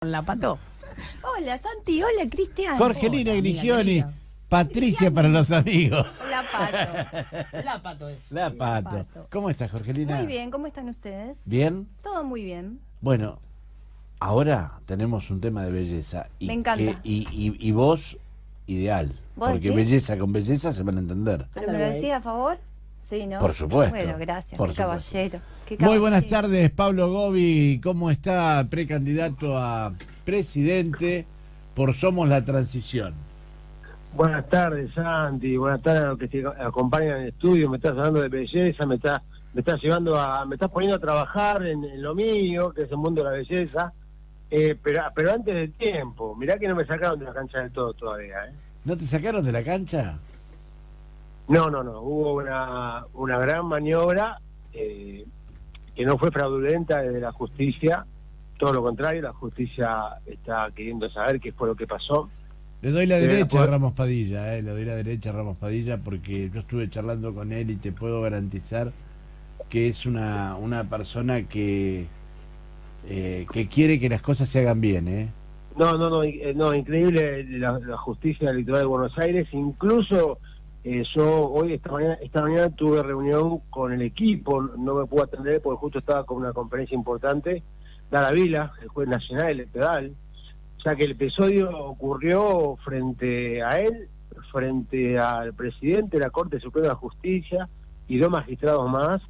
La Pato. Hola Santi, hola Cristian. Jorgelina Hola, Grigioni, amiga Patricia para los amigos. Hola Pato. La Pato es. La Pato. Pato. ¿Cómo estás, Jorgelina? Muy bien, ¿cómo están ustedes? ¿Bien? Todo muy bien. Bueno, ahora tenemos un tema de belleza. Me encanta. Y vos, ideal. ¿Vos Porque decís? belleza con belleza se van a entender. ¿Pero me lo decís a favor? Sí, ¿no? Por supuesto. Bueno, gracias. Por Qué supuesto. caballero. Qué Muy buenas caballero. tardes, Pablo Gobi. ¿Cómo está? Precandidato a presidente por Somos la Transición. Buenas tardes, Santi. Buenas tardes a los que te acompañan en el estudio. Me estás hablando de belleza, me estás poniendo a trabajar en lo mío, que es el mundo de la belleza. Pero antes del tiempo. Mirá que no me sacaron de la cancha del todo todavía, ¿eh? ¿No te sacaron de la cancha? No. Hubo una gran maniobra que no fue fraudulenta desde la justicia. Todo lo contrario, la justicia está queriendo saber qué fue lo que pasó. Le doy la Debe derecha a poder- Ramos Padilla, le doy la derecha a Ramos Padilla porque yo estuve charlando con él y te puedo garantizar que es una persona que quiere que las cosas se hagan bien, ¿eh? No, increíble la justicia electoral de Buenos Aires. Incluso yo hoy, esta mañana tuve reunión con el equipo, no me pude atender porque justo estaba con una conferencia importante. Dara Vila, el juez nacional electoral. O sea que el episodio ocurrió frente a él, frente al presidente de la Corte Suprema de Justicia y dos magistrados más.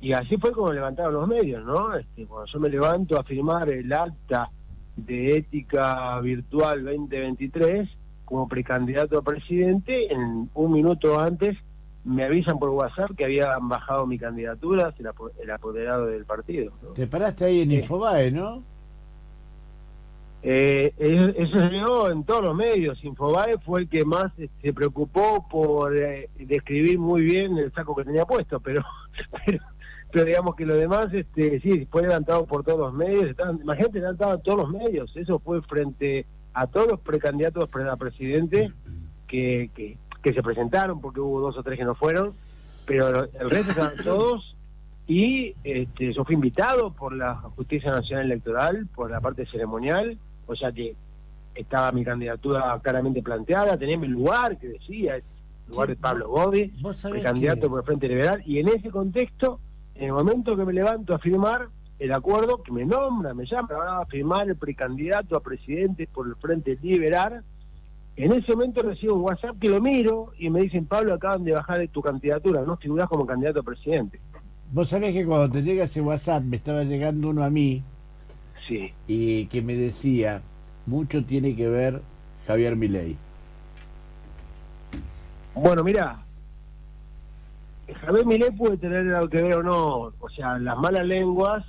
Y así fue como levantaron los medios, ¿no? Cuando yo me levanto a firmar el acta de ética virtual 2023 como precandidato a presidente, en un minuto antes me avisan por WhatsApp que habían bajado mi candidatura, el apoderado del partido, ¿no? Te paraste ahí en Infobae, ¿no? Eso se vio en todos los medios. Infobae fue el que más se preocupó por describir muy bien el saco que tenía puesto, pero digamos que lo demás sí fue levantado por todos los medios. Imagínate, levantado todos los medios. Eso fue frente a todos los precandidatos a presidente que se presentaron, porque hubo dos o tres que no fueron, pero el resto estaban todos. Y yo fui invitado por la Justicia Nacional Electoral, por la parte ceremonial, o sea que estaba mi candidatura claramente planteada, tenía mi lugar, que decía, el lugar de Pablo Gobi, precandidato por el Frente Liberal, y en ese contexto, en el momento que me levanto a firmar el acuerdo, que me nombra, me llama, ahora a firmar el precandidato a presidente por el Frente Liberal, en ese momento recibo un WhatsApp que lo miro y me dicen: Pablo, acaban de bajar de tu candidatura, no figurás como candidato a presidente. Vos sabés que cuando te llega ese WhatsApp me estaba llegando uno a mí Sí. y que me decía, mucho tiene que ver Javier Milei. Bueno, mira, Javier Milei puede tener algo que ver o no, o sea, las malas lenguas,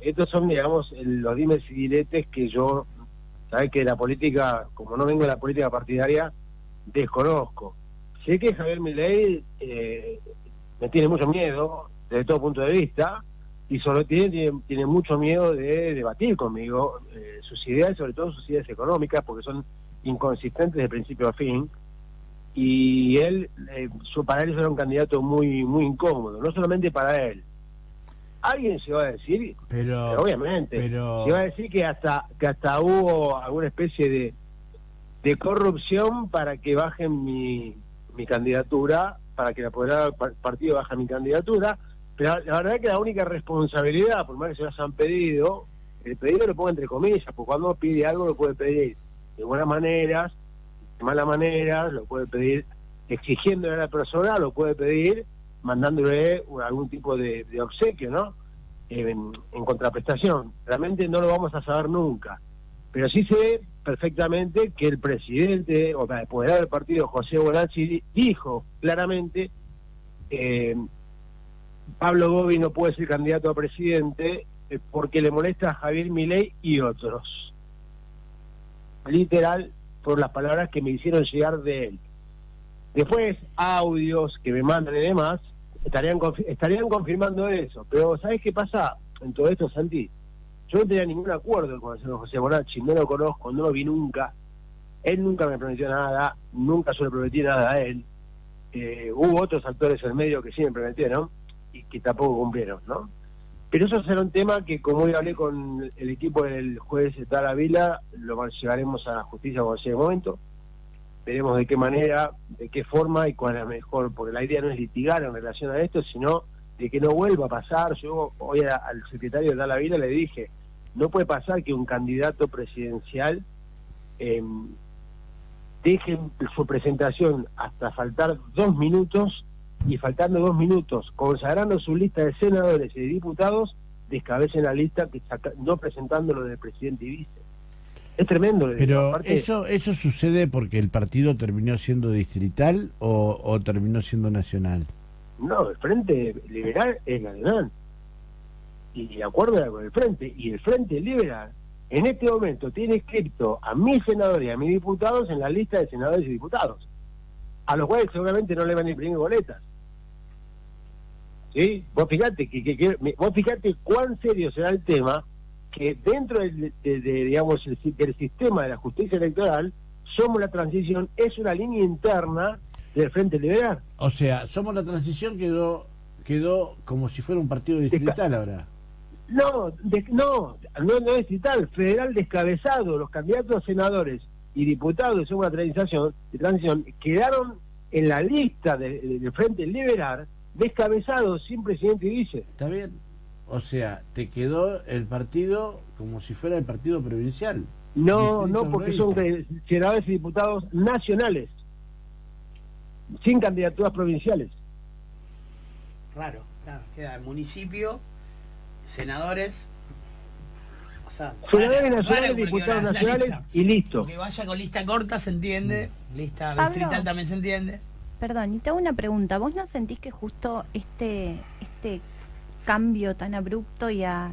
estos son, digamos, los dimes y diretes que yo, sabés que la política, como no vengo de la política partidaria, desconozco. Sé que Javier Milei me tiene mucho miedo desde todo punto de vista, y sobre tiene mucho miedo de debatir conmigo sus ideas, sobre todo sus ideas económicas, porque son inconsistentes de principio a fin. Y él, para él era un candidato muy incómodo, no solamente para él. Alguien se va a decir, pero obviamente, se va a decir que hasta hubo alguna especie de corrupción para que bajen mi candidatura, para que el apoderado del partido baje mi candidatura. Pero la verdad es que la única responsabilidad, por más que se las han pedido, el pedido lo pongo entre comillas, porque cuando uno pide algo lo puede pedir de buenas maneras, de malas maneras, lo puede pedir exigiéndole a la persona, lo puede pedir mandándole algún tipo de obsequio, ¿no? En contraprestación. Realmente no lo vamos a saber nunca. Pero sí sé perfectamente que el presidente, o el apoderado del partido, José Bonacci, dijo claramente: Pablo Gobi no puede ser candidato a presidente porque le molesta a Javier Milei y otros. Literal, por las palabras que me hicieron llegar de él. Después, audios que me mandan y demás, estarían confirmando eso. Pero ¿sabés qué pasa en todo esto, Santi? Yo no tenía ningún acuerdo con el señor José Bonacci, no lo conozco, no lo vi nunca. Él nunca me prometió nada, nunca yo le prometí nada a él. Hubo otros actores en medio que sí me prometieron y que tampoco cumplieron, ¿no? Pero eso será un tema que, como hoy hablé con el equipo del juez Tala Vila, lo llevaremos a la justicia cuando llegue el momento. Veremos de qué manera, de qué forma y cuál es la mejor, porque la idea no es litigar en relación a esto, sino de que no vuelva a pasar. Yo hoy al secretario de Tala Vila le dije, no puede pasar que un candidato presidencial deje su presentación hasta faltar 2 minutos, y faltando 2 minutos, consagrando su lista de senadores y de diputados, descabecen la lista, no presentándolo del presidente y vice. Es tremendo. Pero aparte, eso sucede porque el partido terminó siendo distrital o terminó siendo nacional. no, el Frente Liberal es nacional. Y de acuerdo con el Frente, y el Frente Liberal en este momento tiene inscrito a mis senadores y a mis diputados en la lista de senadores y diputados, a los cuales seguramente no le van a imprimir boletas. ¿Sí? Vos fijate vos fijate cuán serio será el tema, que dentro digamos del sistema de la justicia electoral, Somos la Transición es una línea interna del Frente Liberal. O sea, Somos la Transición quedó como si fuera un partido distrital ahora. No es distrital, federal descabezado. Los candidatos a senadores y diputados de Somos la Transición quedaron en la lista del Frente Liberal descabezados, sin presidente y vice. Está bien. O sea, te quedó el partido como si fuera el partido provincial. No, Distrito porque son senadores y diputados nacionales, sin candidaturas provinciales. Raro, claro. Queda municipio, senadores, o sea, Senadores raro, nacionales, porque diputados la nacionales lista, y listo. que vaya con lista corta se entiende, lista Pablo. distrital también se entiende. Perdón, y te hago una pregunta. ¿Vos no sentís que justo este cambio tan abrupto y a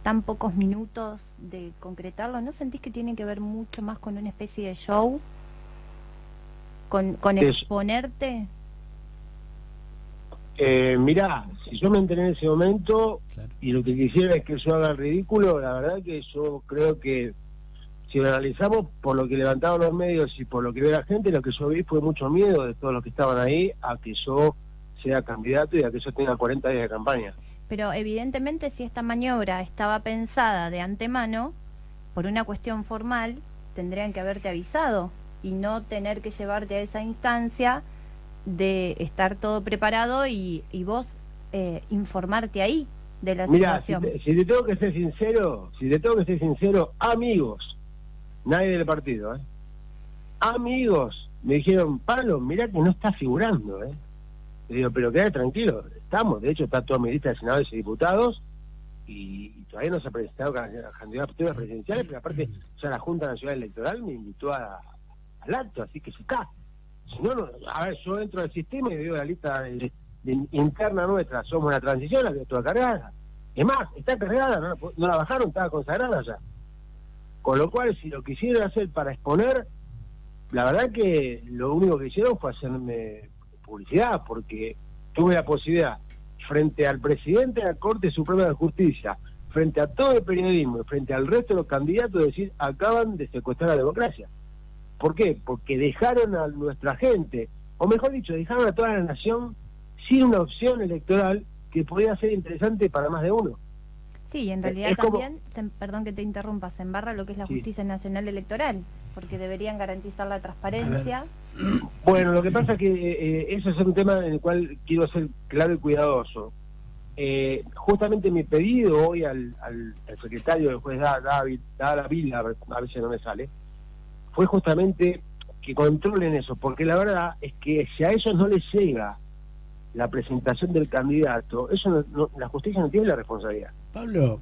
tan pocos minutos de concretarlo, ¿no sentís que tiene que ver mucho más con una especie de show? ¿Con exponerte? Mirá, si yo me enteré en ese momento, Claro. y lo que quisiera es que yo haga el ridículo, la verdad que yo creo que si lo analizamos por lo que levantaban los medios y por lo que ve la gente, lo que yo vi fue mucho miedo de todos los que estaban ahí a que yo sea candidato y a que yo tenga 40 días de campaña. Pero evidentemente si esta maniobra estaba pensada de antemano, por una cuestión formal, tendrían que haberte avisado y no tener que llevarte a esa instancia de estar todo preparado y vos informarte ahí de la Mirá, situación. si te tengo que ser sincero, amigos, nadie del partido, amigos, me dijeron, Pablo, mirá que no está figurando, Le digo, pero quédate tranquilo, estamos, de hecho está toda mi lista de senadores y diputados, y todavía no se ha presentado candidaturas presidenciales, pero aparte ya la Junta Nacional Electoral me invitó al acto, así que se está. Si no, a ver, yo entro al sistema y veo la lista interna nuestra, Somos la Transición, la que está cargada. Es más, está cargada, no la bajaron, estaba consagrada ya. Con lo cual, si lo quisieron hacer para exponer, la verdad que lo único que hicieron fue hacerme publicidad, porque tuve la posibilidad, frente al presidente de la Corte Suprema de Justicia, frente a todo el periodismo, frente al resto de los candidatos, de decir, acaban de secuestrar la democracia. ¿Por qué? Porque dejaron a nuestra gente, o mejor dicho, dejaron a toda la nación sin una opción electoral que podía ser interesante para más de uno. Sí, en realidad es como- también, perdón que te interrumpa, se embarra lo que es la Sí. justicia nacional electoral, porque deberían garantizar la transparencia. Bueno, lo que pasa es que eso es un tema en el cual quiero ser claro y cuidadoso. Justamente mi pedido hoy al secretario del juez Dávila Vila, a veces no me sale, fue justamente que controlen eso, porque la verdad es que si a ellos no les llega la presentación del candidato, eso la justicia no tiene la responsabilidad. Pablo,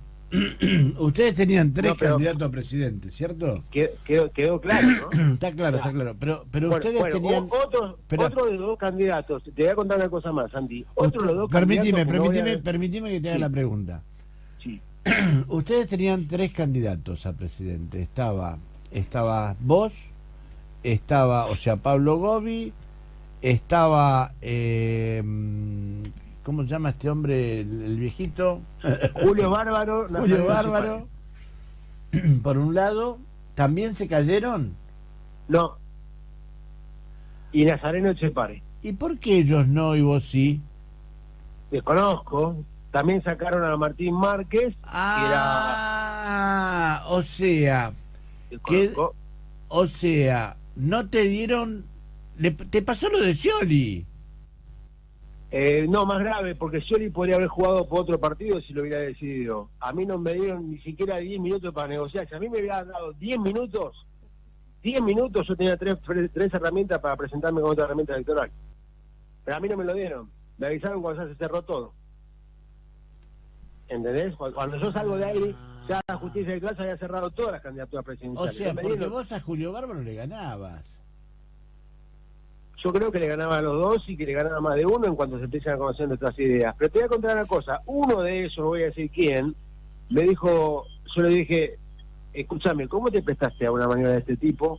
ustedes tenían 3 No, pero- candidatos a presidente, ¿cierto? Quedó claro, ¿no? Está claro. Pero Bueno, ustedes tenían... Espera. otro de los dos candidatos, te voy a contar una cosa más, Santi. Otro de los dos Permitime candidatos que no voy a- permitime que te haga Sí. la pregunta. Sí. Ustedes tenían 3 candidatos a presidente. Estaba vos, o sea, Pablo Gobi, estaba, ¿cómo se llama este hombre, el viejito? Julio Bárbaro. Julio Bárbaro, por un lado. ¿También se cayeron? No. Y Nazareno Echepare. ¿Y por qué ellos no y vos sí? Desconozco. También sacaron a Martín Márquez, Ah, o sea, que no te dieron, te pasó lo de Scioli. no, más grave, porque Scioli podría haber jugado por otro partido si lo hubiera decidido. A mí no me dieron ni siquiera 10 minutos para negociar. Si a mí me hubieran dado 10 minutos, yo tenía tres herramientas para presentarme con otra herramienta electoral. Pero a mí no me lo dieron. Me avisaron cuando ya se cerró todo. ¿Entendés? Cuando yo salgo de ahí, ya la justicia de clase había cerrado todas las candidaturas O presidenciales. sea, Me porque dieron- vos a Julio Bárbaro le ganabas. Yo creo que le ganaba a los dos y que le ganaba más de uno en cuanto se empiezan a conocer nuestras ideas. Pero te voy a contar una cosa. Uno de ellos, no voy a decir quién, me dijo, yo le dije, escúchame, ¿cómo te prestaste a una maniobra de este tipo?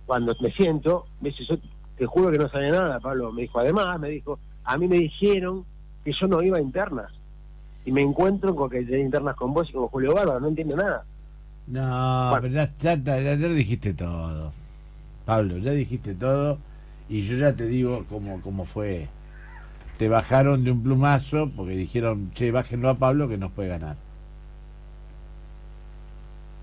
Cuando me siento, me dice, yo te juro que no sabía nada, Pablo. Me dijo, además, a mí me dijeron que yo no iba a internas. Y me encuentro con que tenía internas con vos y con Julio Bárbaro, no entiendo nada. No, Bueno. pero ya dijiste todo. Pablo, ya dijiste todo. Y yo ya te digo cómo fue. Te bajaron de un plumazo porque dijeron, che, bájenlo a Pablo que nos puede ganar.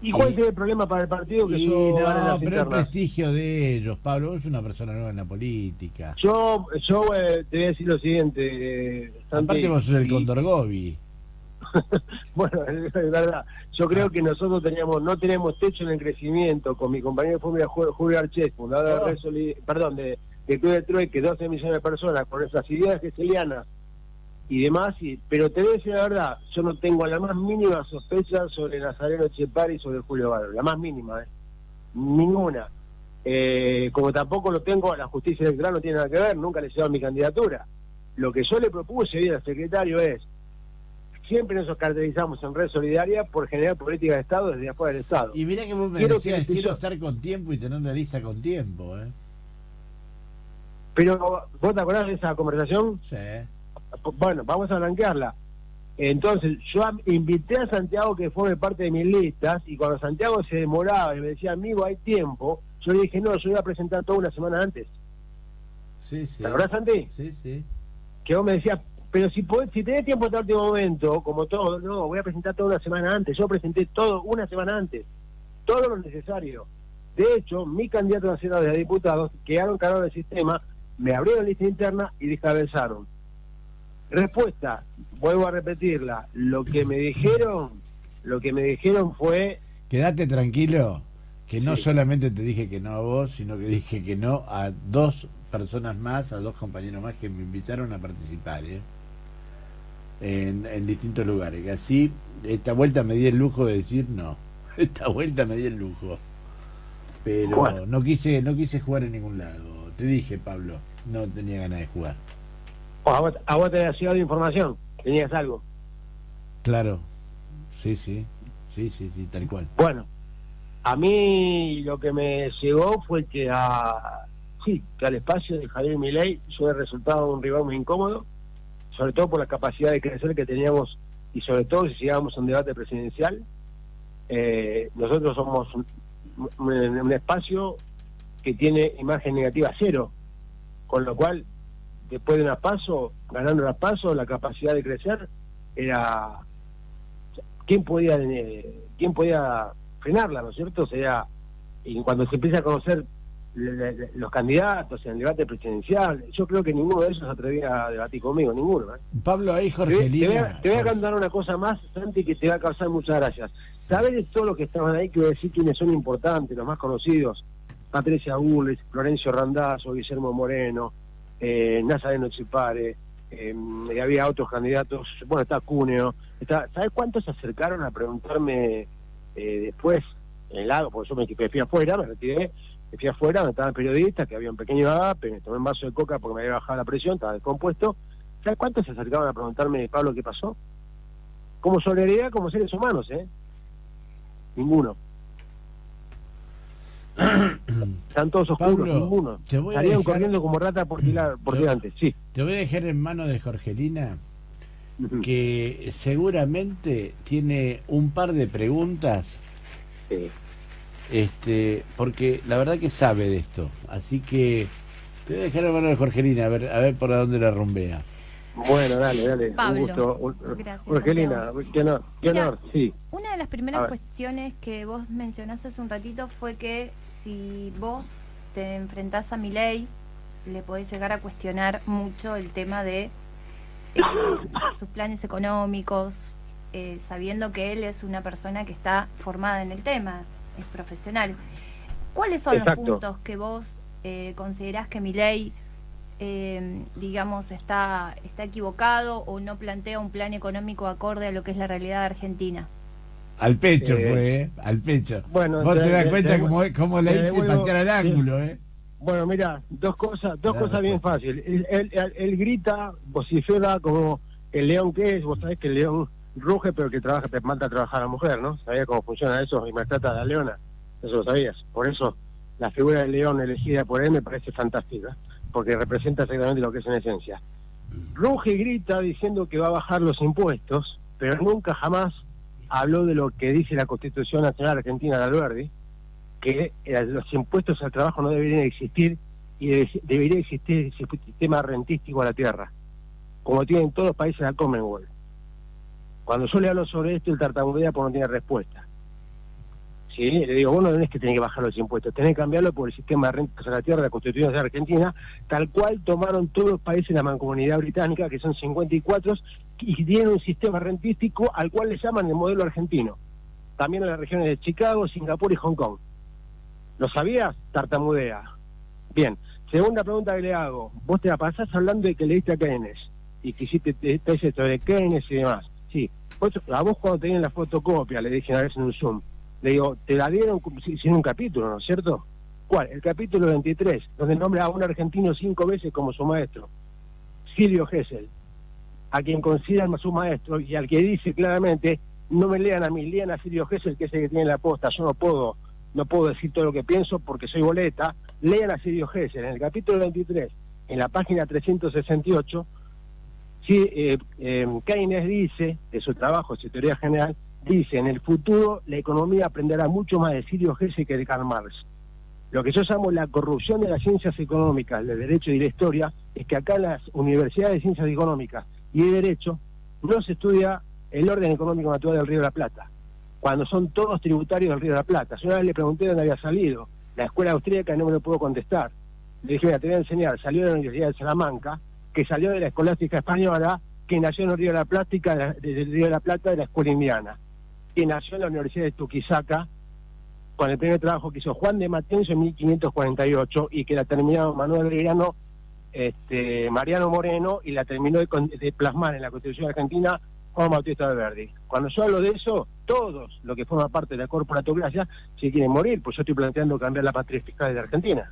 ¿Y cuál Y- es el problema para el partido que Y yo gane no, las pero el internas? prestigio de ellos, Pablo, vos sos una persona nueva en la política. Yo te voy a decir lo siguiente, Santi, Aparte vos sos el y- Condor Gobi. Bueno, es verdad. Yo creo que nosotros no tenemos techo en el crecimiento. Con mi compañero de Julio Archez, fundador de de Club de Trueque, 12 millones de personas, con esas ideas geselianas y demás. Pero te voy a decir la verdad, yo no tengo la más mínima sospecha sobre Nazareno Echepari y sobre Julio Bárbaro. La más mínima, ninguna. Como tampoco lo tengo, la justicia electoral no tiene nada que ver, nunca le llevado mi candidatura. Lo que yo le propuse hoy al secretario es, siempre nos caracterizamos en Red Solidaria por generar política de Estado desde afuera del Estado. Y mirá que vos me Quiero decías, que- quiero estar con tiempo y tener la lista con tiempo, ¿eh? Pero, ¿vos te acordás de esa conversación? Sí. Bueno, vamos a blanquearla. Entonces, yo invité a Santiago que forme parte de mis listas, y cuando Santiago se demoraba y me decía, amigo, hay tiempo, yo le dije, no, yo iba a presentar toda una semana antes. Sí, sí. ¿Te acordás, Santi? Sí, sí. Que vos me decías, pero si tenés tiempo hasta el último momento, como todo, no, voy a presentar toda una semana antes. Yo presenté todo una semana antes, todo lo necesario. De hecho, mi candidato nacional de diputados quedaron cargados del sistema, me abrieron lista interna y descabezaron. Respuesta, vuelvo a repetirla, lo que me dijeron fue, Quédate tranquilo, que no Sí. solamente te dije que no a vos, sino que dije que no a 2 personas más, a 2 compañeros más que me invitaron a participar, ¿eh? En distintos lugares. Que así, esta vuelta me di el lujo de decir no. Esta vuelta me di el lujo. Pero Bueno. no quise jugar en ningún lado. Te dije, Pablo, no tenía ganas de jugar. a vos te había llegado información, tenías algo. Claro. Sí, tal cual. Bueno, a mí lo que me llegó fue que al espacio de Javier Milei yo he resultado un rival muy incómodo, sobre todo por la capacidad de crecer que teníamos y sobre todo si llegamos a un debate presidencial. Nosotros somos un espacio que tiene imagen negativa cero, con lo cual después de ganando una PASO, la capacidad de crecer era... ¿Quién podía frenarla, no es cierto? O sea, y cuando se empieza a conocer los candidatos en el debate presidencial, yo creo que ninguno de ellos se atrevía a debatir conmigo, ninguno. Pablo, ahí Te Jorgelina. voy a contar una cosa más, Santi, que te va a causar muchas gracias. ¿Sabés de todos los que estaban ahí? Que voy a decir quiénes son importantes, los más conocidos: Patricia Bullrich, Florencio Randazzo, Guillermo Moreno, Nazareno Echepare, y había otros candidatos, bueno, está Cúneo. ¿Sabés cuántos se acercaron a preguntarme después en el lago? Porque yo me fui afuera, me retiré, me fui afuera, donde estaba el periodista, que había un pequeño agape, me tomé un vaso de coca porque me había bajado la presión, estaba descompuesto. ¿Sabés cuántos se acercaban a preguntarme, Pablo, qué pasó? Como solidaridad, como seres humanos, Ninguno. Están todos oscuros, Pablo, ninguno. te voy a Estarían dejar- corriendo como rata por delante, sí. Te voy a dejar en manos de Jorgelina, que seguramente tiene un par de preguntas, Sí. porque la verdad que sabe de esto. Así que te voy a dejar en manos de Jorgelina, a ver por dónde la rumbea. Bueno, dale, Pablo. un gusto. Gracias, Jorgelina, qué honor, Mira, sí. Una de las A primeras ver. cuestiones que vos mencionaste hace un ratito fue que si vos te enfrentás a Milei, le podés llegar a cuestionar mucho el tema de sus planes económicos, sabiendo que él es una persona que está formada en el tema, es profesional. ¿Cuáles son Exacto. los puntos que vos considerás que Milei, digamos, está equivocado o no plantea un plan económico acorde a lo que es la realidad de Argentina? Al pecho fue, al pecho. Bueno, Vos te das te- cuenta te- cómo le te hice devuelvo- patear al ángulo, ¿eh? Bueno, mira, dos cosas Da bien respuesta. fáciles. Él grita, vocifera como el león que es. Vos sabés que el león ruge, pero que trabaja, te manda a trabajar a la mujer, ¿no? ¿Sabías cómo funciona eso? Y maltrata a la leona. Eso lo sabías. Por eso la figura del león elegida por él me parece fantástica, porque representa exactamente lo que es en esencia. Ruge y grita diciendo que va a bajar los impuestos, pero nunca jamás habló de lo que dice la Constitución Nacional Argentina de Alberdi, que los impuestos al trabajo no deberían existir y debería existir ese sistema rentístico a la tierra, como tienen todos los países de la Commonwealth. Cuando yo le hablo sobre esto, el tartamudea porque no tiene respuesta. ¿Sí? Le digo, bueno, no es que tiene que bajar los impuestos, tenés que cambiarlo por el sistema de rentas a la tierra de la Constitución de Argentina, tal cual tomaron todos los países de la Mancomunidad Británica, que son 54, y tienen un sistema rentístico al cual le llaman el modelo argentino. También en las regiones de Chicago, Singapur y Hong Kong. ¿Lo sabías? Tartamudea. Bien, segunda pregunta que le hago. Vos te la pasás hablando de que leíste a Keynes y que hiciste tesis sobre Keynes y demás. Sí, a vos cuando tenían la fotocopia, le dije una vez en un Zoom, le digo, te la dieron sin un capítulo, ¿no es cierto? ¿Cuál? El capítulo 23, donde nombra a un argentino 5 veces como su maestro, Silvio Gesell, a quien consideran su maestro y al que dice claramente, no me lean a mí, lean a Silvio Gesell, que es el que tiene la posta, yo no puedo decir todo lo que pienso porque soy boleta. Lean a Silvio Gesell, en el capítulo 23, en la página 368, Keynes dice, de su trabajo, su teoría general, dice, en el futuro la economía aprenderá mucho más de Silvio Gesell que de Karl Marx. Lo que yo llamo la corrupción de las ciencias económicas, del derecho y de la historia, es que acá en las universidades de ciencias económicas y de derecho no se estudia el orden económico natural del Río de la Plata, cuando son todos tributarios del Río de la Plata. Yo una vez le pregunté dónde había salido, la escuela austríaca, y no me lo pudo contestar. Le dije, mira, te voy a enseñar, salió de la Universidad de Salamanca, que salió de la Escolástica Española, que nació en el Río de la Plata, del Río de la Plata de la Escuela Indiana, que nació en la Universidad de Tuquisaca, con el primer trabajo que hizo Juan de Matenzo en 1548, y que la terminó Manuel Belgrano, Mariano Moreno, y la terminó de plasmar en la Constitución Argentina Juan Bautista Alberdi. Cuando yo hablo de eso, todos los que forman parte de la corporatocracia se quieren morir, pues yo estoy planteando cambiar la matriz fiscal de Argentina.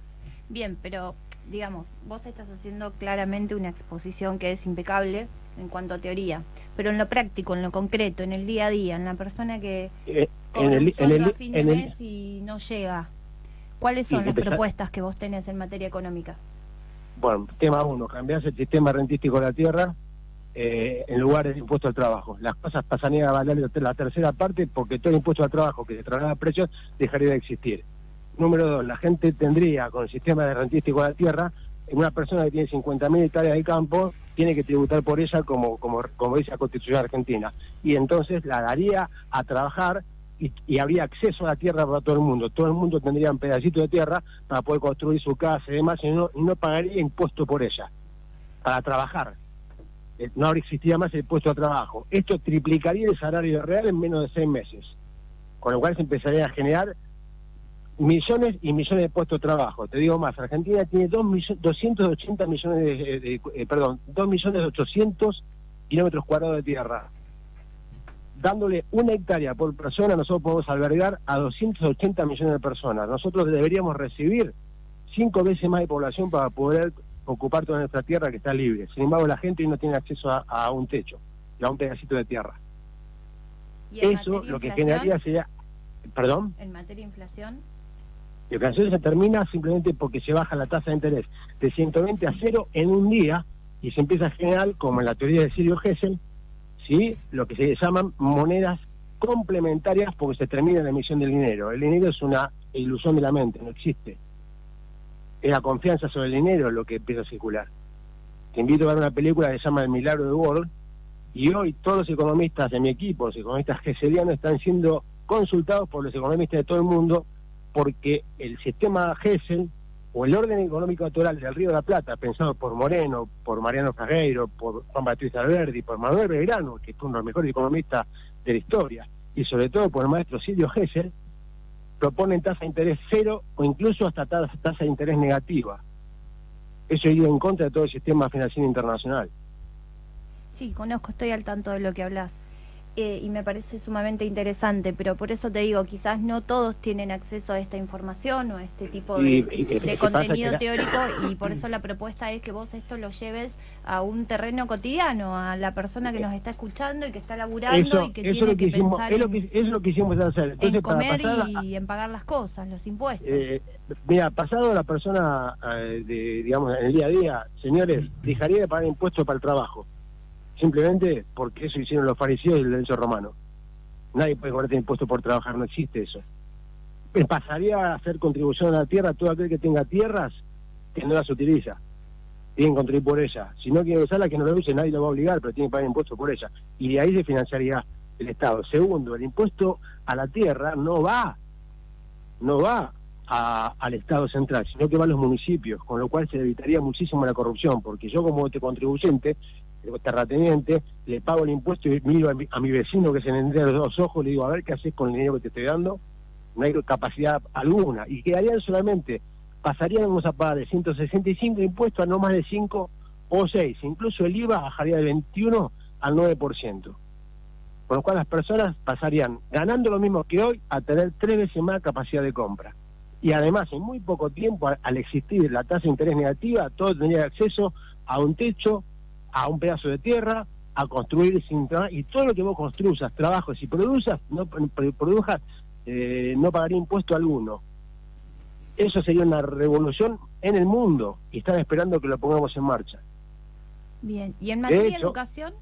Bien, pero digamos, vos estás haciendo claramente una exposición que es impecable en cuanto a teoría, pero en lo práctico, en lo concreto, en el día a día, en la persona que cobra un sueldo a fin de mes y no llega, ¿cuáles son las propuestas que vos tenés en materia económica? Bueno, tema 1, cambiarse el sistema rentístico de la tierra en lugar del impuesto al trabajo. Las cosas pasarían a valer la tercera parte porque todo el impuesto al trabajo que se traslada a precios dejaría de existir. Número 2, la gente tendría, con el sistema de rentístico de la tierra, una persona que tiene 50.000 hectáreas de campo tiene que tributar por ella como dice la Constitución Argentina, y entonces la daría a trabajar y habría acceso a la tierra para todo el mundo tendría un pedacito de tierra para poder construir su casa y demás, y no pagaría impuesto por ella, para trabajar. No existiría más el impuesto a trabajo. Esto triplicaría el salario real en menos de 6 meses, con lo cual se empezaría a generar millones y millones de puestos de trabajo. Te digo más, Argentina tiene 280 millones 2.800.000 kilómetros cuadrados de tierra. Dándole 1 hectárea por persona, nosotros podemos albergar a 280 millones de personas. Nosotros deberíamos recibir 5 veces más de población para poder ocupar toda nuestra tierra que está libre. Sin embargo, la gente no tiene acceso a un techo y a un pedacito de tierra. Eso lo que generaría sería... ¿Perdón? ¿En materia de inflación? La inflación se termina simplemente porque se baja la tasa de interés de 120 a 0 en un día y se empieza a generar, como en la teoría de Silvio Gesell, ¿sí?, lo que se llaman monedas complementarias porque se termina la emisión del dinero. El dinero es una ilusión de la mente, no existe. Es la confianza sobre el dinero lo que empieza a circular. te invito a ver una película que se llama El Milagro de World, y hoy todos los economistas de mi equipo, los economistas geselianos, están siendo consultados por los economistas de todo el mundo, porque el sistema Gesell, o el orden económico natural del Río de la Plata, pensado por Moreno, por Mariano Ferreiro, por Juan Bautista Alberdi, por Manuel Belgrano, que fue uno de los mejores economistas de la historia, y sobre todo por el maestro Silvio Gesell, proponen tasa de interés cero o incluso hasta tasa de interés negativa. Eso iría en contra de todo el sistema financiero internacional. Sí, conozco, estoy al tanto de lo que hablas. Y me parece sumamente interesante, pero por eso te digo, quizás no todos tienen acceso a esta información o a este tipo de contenido teórico, y por eso la propuesta es que vos esto lo lleves a un terreno cotidiano, a la persona que nos está escuchando y que está laburando y que tiene que pensar es lo que hicimos hacer. Entonces, en comer y en pagar las cosas, los impuestos. Mira, pasado la persona, digamos, en el día a día, señores, dejaría de pagar impuestos para el trabajo. Simplemente porque eso hicieron los fariseos y el derecho romano. Nadie puede cobrarte impuestos por trabajar, no existe eso. Pasaría a hacer contribución a la tierra todo aquel que tenga tierras que no las utiliza. Tienen que contribuir por ella. Si no quiere usarla, que no la use, nadie lo va a obligar, pero tiene que pagar impuestos por ella. Y de ahí se financiaría el Estado. Segundo, el impuesto a la tierra no va al Estado central, sino que va a los municipios, con lo cual se evitaría muchísimo la corrupción, porque yo como contribuyente, terrateniente, le pago el impuesto y miro a mi vecino que se le entrega los ojos, le digo, a ver qué haces con el dinero que te estoy dando. No hay capacidad alguna, y quedarían solamente, pasaríamos a pagar de 165 impuestos a no más de 5 o 6, incluso el IVA bajaría del 21 al 9%, con lo cual las personas pasarían, ganando lo mismo que hoy, a tener 3 veces más capacidad de compra. Y además, en muy poco tiempo, al existir la tasa de interés negativa, todos tendrían acceso a un techo, a un pedazo de tierra, a construir sin trabajo, y todo lo que vos construyas, trabajes y produzcas, no pagaría impuesto alguno. Eso sería una revolución en el mundo, y están esperando que lo pongamos en marcha. Bien, ¿y en materia de hecho, educación?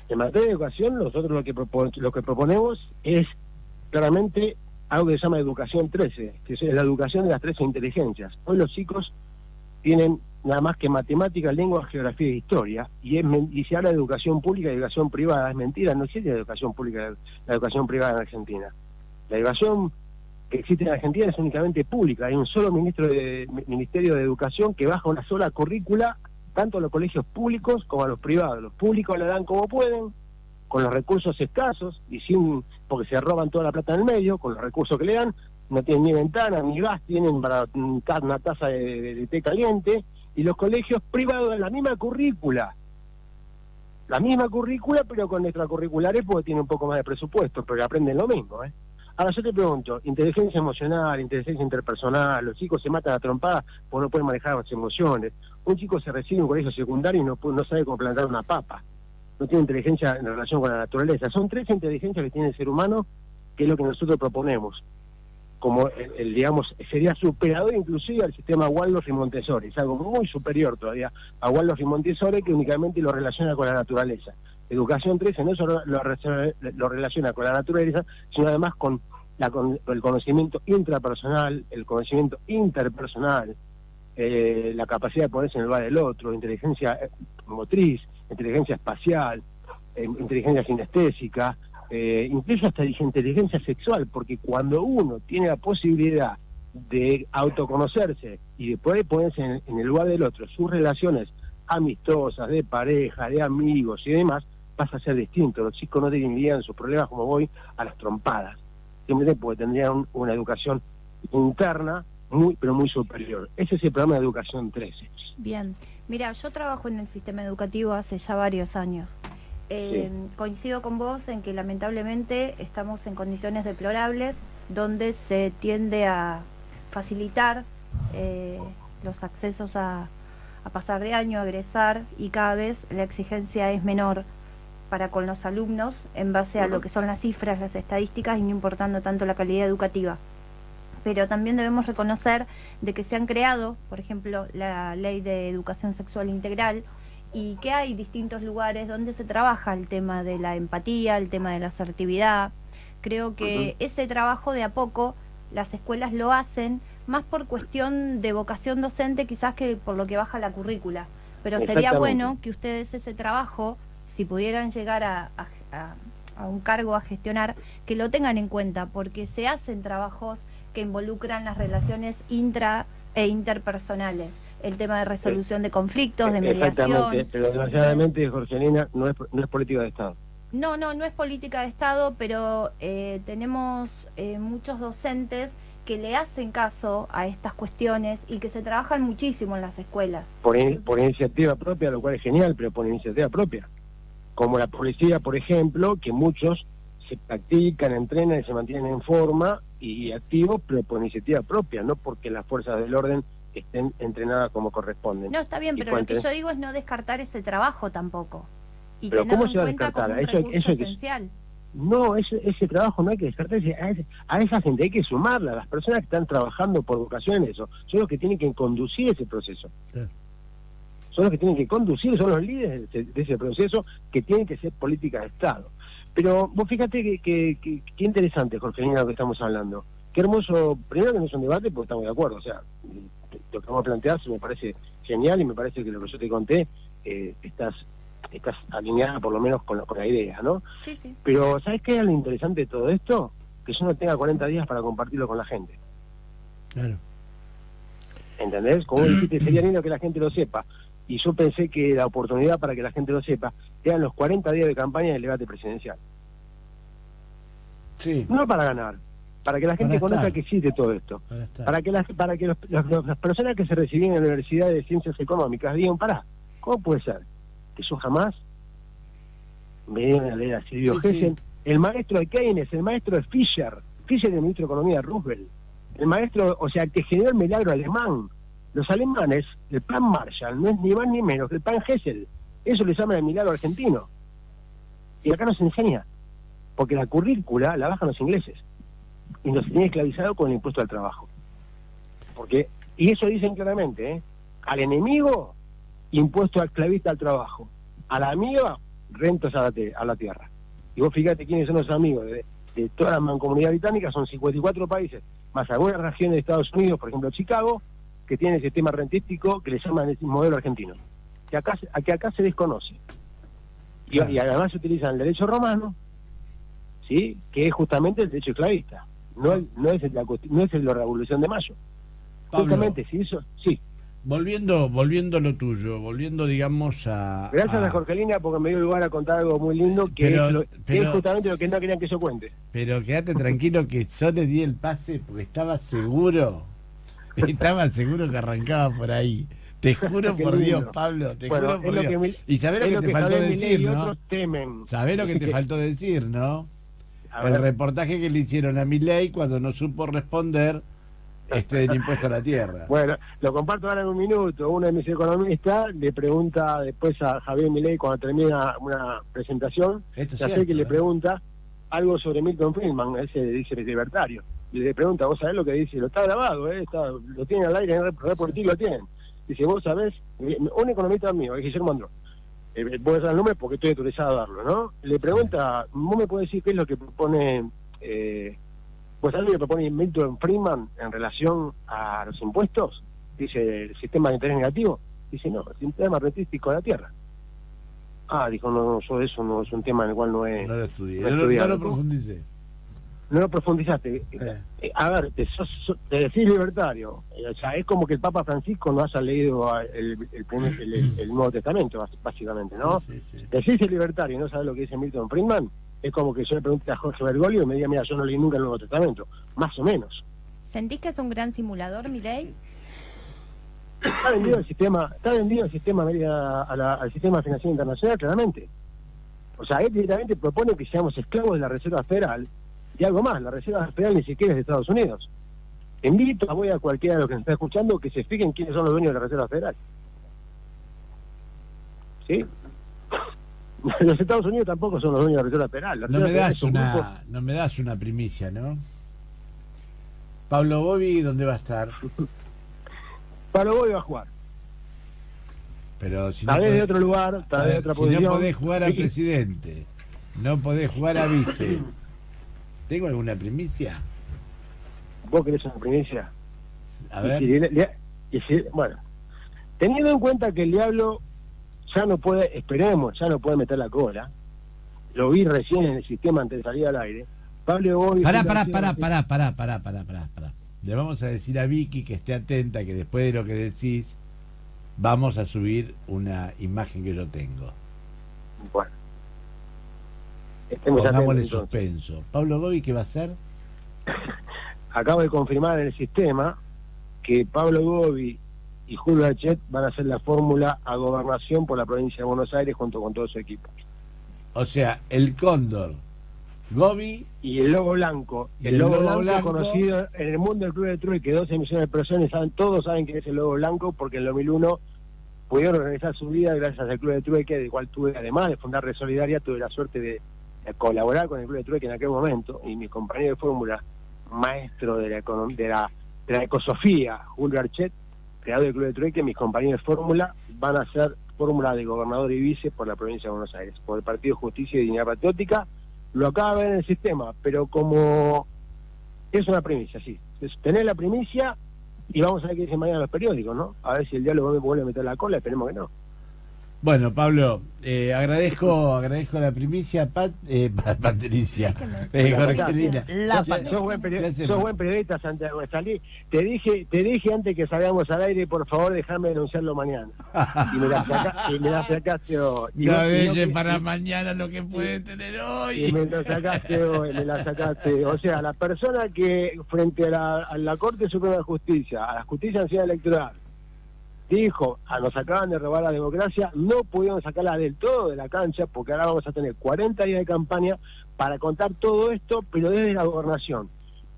En materia de educación, nosotros lo que proponemos es claramente algo que se llama Educación 13, que es la educación de las 13 inteligencias. Hoy los chicos tienen nada más que matemáticas, lengua, geografía e historia, y se habla de educación pública y educación privada. Es mentira, no existe la educación pública, la educación privada en Argentina. La educación que existe en Argentina es únicamente pública. Hay un solo Ministerio de Educación que baja una sola currícula, tanto a los colegios públicos como a los privados. Los públicos la dan como pueden, con los recursos escasos, y porque se roban toda la plata en el medio, con los recursos que le dan, no tienen ni ventana, ni gas, tienen para una taza de té caliente. Y los colegios privados, la misma currícula, pero con extracurriculares porque tienen un poco más de presupuesto, pero aprenden lo mismo, ¿eh? Ahora yo te pregunto, inteligencia emocional, inteligencia interpersonal, los chicos se matan a trompadas porque no pueden manejar las emociones. Un chico se recibe en un colegio secundario y no sabe cómo plantar una papa. No tiene inteligencia en relación con la naturaleza. Son 3 inteligencias que tiene el ser humano, que es lo que nosotros proponemos. Como digamos, sería superador inclusive al sistema Waldorf y Montessori. Es algo muy superior todavía a Waldorf y Montessori, que únicamente lo relaciona con la naturaleza. Educación 13 no solo lo relaciona con la naturaleza, sino además con el conocimiento intrapersonal, el conocimiento interpersonal, la capacidad de ponerse en el lugar del otro, inteligencia motriz, inteligencia espacial, inteligencia sinestésica, incluso hasta inteligencia sexual, porque cuando uno tiene la posibilidad de autoconocerse y de poder ponerse en el lugar del otro, sus relaciones amistosas, de pareja, de amigos y demás, pasa a ser distinto. Los chicos no dirían sus problemas como voy a las trompadas, simplemente porque tendrían una educación interna pero muy superior. Ese es el programa de Educación 13. Bien, mira, yo trabajo en el sistema educativo hace ya varios años. Sí. Coincido con vos en que lamentablemente estamos en condiciones deplorables, donde se tiende a facilitar los accesos a pasar de año, a egresar, y cada vez la exigencia es menor para con los alumnos en base a lo que son las cifras, las estadísticas, y no importando tanto la calidad educativa. Pero también debemos reconocer de que se han creado, por ejemplo, la Ley de Educación Sexual Integral, y que hay distintos lugares donde se trabaja el tema de la empatía, el tema de la asertividad. Creo que ese trabajo de a poco las escuelas lo hacen, más por cuestión de vocación docente quizás que por lo que baja la currícula, Pero sería Exactamente. bueno que ustedes ese trabajo, si pudieran llegar a un cargo a gestionar, que lo tengan en cuenta, porque se hacen trabajos que involucran las relaciones intra e interpersonales, el tema de resolución de conflictos, de mediación. Exactamente, pero desgraciadamente, Jorgelina, no es política de Estado. No es política de Estado, pero tenemos muchos docentes que le hacen caso a estas cuestiones y que se trabajan muchísimo en las escuelas. Por iniciativa propia, lo cual es genial, pero por iniciativa propia. Como la policía, por ejemplo, que muchos se practican, entrenan y se mantienen en forma y activos, pero por iniciativa propia, no porque las fuerzas del orden estén entrenadas como corresponden. No, está bien, Y pero lo que cuando- yo digo es no descartar ese trabajo tampoco. Y Pero tenerlo ¿cómo se va a en cuenta como descartar? un Eso recurso hay que- esencial. No, ese trabajo no hay que descartarse. A esa gente hay que sumarla. Las personas que están trabajando por vocación en eso son los que tienen que conducir ese proceso. Claro. Son los que tienen que conducir, son los líderes de ese proceso que tienen que ser políticas de Estado. Pero vos fíjate que interesante, Jorgelina, lo que estamos hablando. Qué hermoso, primero que no es un debate porque estamos de acuerdo, o sea, lo que vamos a plantear me parece genial y me parece que lo que yo te conté, estás alineada por lo menos con la idea, ¿no? Sí, sí. Pero ¿sabes qué es lo interesante de todo esto? Que yo no tenga 40 días para compartirlo con la gente. Claro. ¿Entendés? Como dijiste, sería lindo que la gente lo sepa. Y yo pensé que la oportunidad para que la gente lo sepa eran los 40 días de campaña del debate presidencial. Sí, No para ganar, para que la gente Para conozca estar. que existe todo esto. para estar. Para que las personas que se reciben en la Universidad de Ciencias Económicas digan, pará, ¿cómo puede ser que yo jamás me dieron a leer a Silvio Sí, Gesell? sí. El maestro de Keynes, el maestro de Fischer el ministro de Economía de Roosevelt, el maestro, o sea, que generó el milagro alemán. Los alemanes, el plan Marshall, no es ni más ni menos que el plan Gesell. Eso le llaman el milagro argentino. Y acá nos enseña, porque la currícula la bajan los ingleses y nos tienen esclavizado con el impuesto al trabajo. Porque, y eso dicen claramente, al enemigo, impuesto esclavista al trabajo. A la amiga, rentas a la tierra. Y vos fíjate quiénes son los amigos de toda la mancomunidad británica, son 54 países, más algunas regiones de Estados Unidos, por ejemplo Chicago, que tiene el sistema rentístico que le llaman el modelo argentino, que acá se desconoce. Y, Claro. y además se utiliza el derecho romano, ¿sí? Que es justamente el derecho esclavista, no es la Revolución de Mayo. Pablo, Justamente, si eso, sí. volviendo a lo tuyo, volviendo, digamos, a... Gracias a Jorgelina porque me dio lugar a contar algo muy lindo que, Pero- que es justamente lo que no querían que yo cuente. Pero quédate tranquilo que yo le di el pase porque estaba seguro que arrancaba por ahí. Te juro Qué por Dios, lindo. Pablo, te Bueno, juro por es lo Dios. que mi- Y sabés lo es que te faltó Javier Milei decir, y ¿no? otros temen. Sabés lo que te faltó decir, ¿no? A El ver. reportaje que le hicieron a Milei cuando no supo responder del impuesto a la tierra. Bueno, lo comparto ahora en un minuto. Uno de mis economistas le pregunta después a Javier Milei cuando termina una presentación, Esto es ya sé cierto, que le ¿eh? pregunta algo sobre Milton Friedman, ese dice el libertario. Y le pregunta, ¿vos sabés lo que dice? Lo está grabado, lo tienen al aire en Reportil, lo tienen. Dice, ¿vos sabés? Un economista mío, es Guillermo Andró. Voy a dar el nombre porque estoy autorizado a darlo, ¿no? Le pregunta, ¿vos me podés decir qué es lo que propone... pues algo que propone Milton Friedman en relación a los impuestos? Dice, el sistema de interés negativo. Dice, no, el sistema rentístico de la tierra. Ah, dijo, no, yo eso no es un tema en el cual no he... No lo estudié, no he no estudiado. lo profundicé. No lo profundizaste. A ver, te decís libertario. O sea, es como que el Papa Francisco no haya leído el Nuevo Testamento, básicamente, ¿no? Sí, sí, sí. Decís el libertario y no sabes lo que dice Milton Friedman, es como que yo le pregunte a Jorge Bergoglio y me diga, mira, yo no leí nunca el Nuevo Testamento. Más o menos. ¿Sentís que es un gran simulador, Milei? Está vendido el sistema al sistema financiero internacional, claramente. O sea, él directamente propone que seamos esclavos de la Reserva Federal y algo más, la Reserva Federal ni siquiera es de Estados Unidos. Invito a cualquiera de los que nos está escuchando que se fijen quiénes son los dueños de la Reserva Federal. ¿Sí? Los Estados Unidos tampoco son los dueños de la Reserva Federal. La No Reserva me Federal das es un grupo- no me das una primicia, ¿no? Pablo Bobby, ¿dónde va a estar? Pablo Bobby va a jugar. Pero si no Tal vez de podés- otro lugar, tal a vez de ver, otra si posición. no podés jugar a Sí. presidente, no podés jugar a vice. ¿Tengo alguna primicia? ¿Vos querés una primicia? A Y ver. si bueno, teniendo en cuenta que el diablo ya no puede, esperemos, ya no puede meter la cola. Lo vi recién en el sistema antes de salir al aire. Pablo Gobi... Pará. Le vamos a decir a Vicky que esté atenta, que después de lo que decís, vamos a subir una imagen que yo tengo. Bueno. Estemos Pongámosle atentos, entonces. suspenso. ¿Pablo Gobi qué va a hacer? Acabo de confirmar en el sistema que Pablo Gobi y Julio Archet van a hacer la fórmula a gobernación por la provincia de Buenos Aires junto con todo su equipo. O sea, el Cóndor, Gobi Y el lobo blanco, Y el el lobo lobo blanco, blanco, conocido en el mundo del club de trueque, 12 millones de personas, todos saben que es el lobo blanco, porque en el 2001 pudieron organizar su vida gracias al club de trueque, del cual tuve, además de fundar Red Solidaria, tuve la suerte de colaborar con el club de trueque en aquel momento, y mi compañero de fórmula, maestro de la ecosofía, Julio Archet, creador del club de trueque, mis compañeros de fórmula van a hacer fórmula de gobernador y vice por la provincia de Buenos Aires, por el Partido Justicia y Dignidad Patriótica. Lo acaba de ver en el sistema, pero como es una primicia, sí. Es tener la primicia y vamos a ver qué dicen mañana los periódicos, ¿no? A ver si el diálogo me vuelve a meter la cola, esperemos que no. Bueno, Pablo, agradezco la primicia, Patricia, Jorgelina. Sos buen periodista, Santiago Estalí. Te dije antes que salgamos al aire, por favor, déjame denunciarlo mañana. Y me la sacaste hoy. No deje para mañana lo que puede tener hoy. Y me la sacaste hoy, O sea, la persona que frente a la Corte Suprema de Justicia, a la Justicia Nacional Electoral, dijo, nos acaban de robar la democracia, no pudieron sacarla del todo de la cancha, porque ahora vamos a tener 40 días de campaña para contar todo esto, pero desde la gobernación.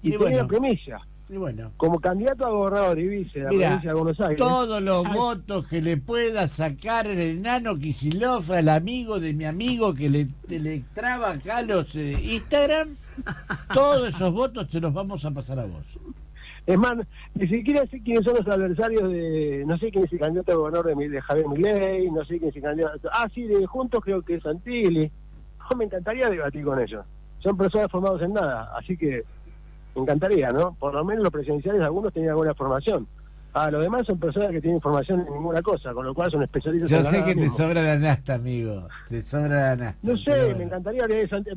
Y tenía bueno, la primicia, y bueno, como candidato a gobernador y vice de la mira, provincia de Buenos Aires. todos los votos que le pueda sacar el enano Kicillof al amigo de mi amigo que le traba acá los Instagram, todos esos votos te los vamos a pasar a vos. Es más, ni siquiera sé quiénes son los adversarios de... No sé quién es el candidato a gobernador de Javier Milei, no sé quién es el candidato... sí, de Juntos creo que es Santilli. Me encantaría debatir con ellos. Son personas formadas en nada, así que me encantaría, ¿no? Por lo menos los presidenciales, algunos tenían alguna formación. Los demás son personas que tienen formación en ninguna cosa, con lo cual son especialistas Yo en sé que te mismo. sobra la nasta, amigo. Te sobra la nasta. No sé, pero bueno.